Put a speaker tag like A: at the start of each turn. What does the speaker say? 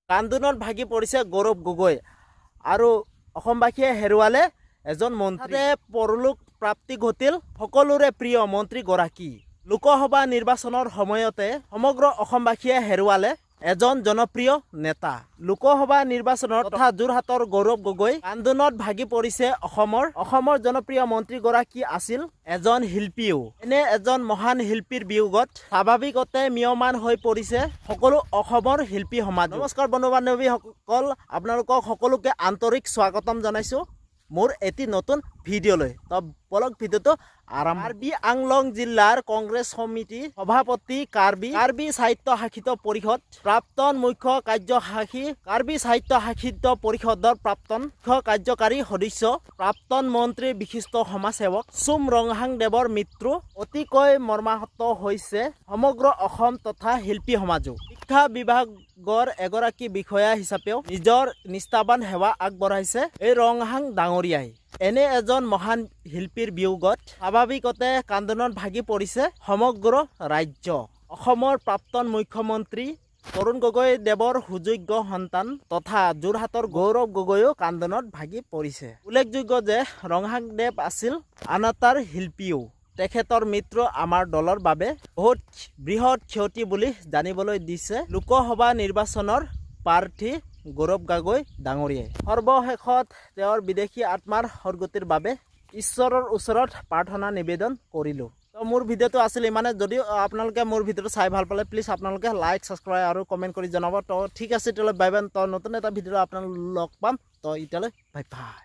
A: কান্দোনত ভাগি পৰিছে গৌৰৱ গগৈ আৰু অসমবাসীয়ে হেৰুৱালে এজন মন্ত্ৰী পৰলোক প্ৰাপ্তি ঘটিল সকলোৰে প্ৰিয় মন্ত্ৰীগৰাকী লোকসভা নিৰ্বাচনৰ সময়তে সমগ্ৰ অসমবাসীয়ে হেৰুৱালে এজন জনপ্ৰিয় নেতা লোকসভা নিৰ্বাচনৰ তথা যোৰহাটৰ গৌৰৱ গগৈ কান্দোনত ভাগি পৰিছে অসমৰ জনপ্ৰিয় মন্ত্ৰীগৰাকী আছিল এজন শিল্পীও এনে এজন মহান শিল্পীৰ বিয়োগত স্বাভাৱিকতে মিয়মান হৈ পৰিছে সকলো অসমৰ শিল্পী সমাজ নমস্কাৰ বন্ধু বান্ধৱীসকল আপোনালোকক সকলোকে আন্তৰিক স্বাগতম জনাইছো মোৰ এটি নতুন ভিডিঅ'লৈ তো বলক ভিডিঅ'টো আৰম্ভ কাৰ্বি আংলং জিলাৰ কংগ্ৰেছ সমিতি সভাপতি কাৰ্বি সাহিত্য শাখিত পৰিষদ প্ৰাক্তন মুখ্য কাৰ্যবাহী কাৰ্বি সাহিত্য শাখিত পৰিষদৰ প্ৰাক্তন মুখ্য কাৰ্যকাৰী সদস্য প্ৰাক্তন মন্ত্ৰী বিশিষ্ট সমাজসেৱক চুম ৰংহাং দেৱৰ মৃত্যু অতিকৈ মৰ্মাহত হৈছে সমগ্ৰ অসম তথা শিল্পী সমাজো শিক্ষা বিভাগৰ এগৰাকী বিষয়া হিচাপেও নিজৰ নিষ্ঠাবান সেৱা আগবঢ়াইছে এই ৰংহাং ডাঙৰীয়াই এনে এজন মহান শিল্পীৰ বিয়োগত স্বাভাৱিকতে কান্দোনত ভাগি পৰিছে সমগ্ৰ ৰাজ্য অসমৰ প্ৰাক্তন মুখ্যমন্ত্ৰী তৰুণ গগৈ দেৱৰ সুযোগ্য সন্তান তথা যোৰহাটৰ গৌৰৱ গগৈও কান্দোনত ভাগি পৰিছে উল্লেখযোগ্য যে ৰংহাং দেৱ আছিল আন এটাৰ শিল্পীও তেখেতৰ মৃত্যু আমাৰ দলৰ বাবে বহুত বৃহৎ ক্ষতি বুলি জানিবলৈ দিছে লোকসভা নিৰ্বাচনৰ প্ৰাৰ্থী গৌৰৱ গগৈ ডাঙৰীয়াই সৰ্বশেষত তেওঁৰ বিদেশী আত্মাৰ সদ্গতিৰ বাবে ঈশ্বৰৰ ওচৰত প্ৰাৰ্থনা নিবেদন কৰিলো তো মোৰ ভিডিঅ'টো আছিল ইমানে যদি আপোনালোকে মোৰ ভিডিঅ'টো চাই ভাল পালে প্লিজ আপোনালোকে লাইক সাবস্ক্ৰাইব আৰু কমেন্ট কৰি জনাব তো ঠিক আছে তেতিয়ালৈ বাই বাই তো নতুন এটা ভিডিঅ' আপোনালোক লগ পাম তো এতিয়ালৈ বাই বাই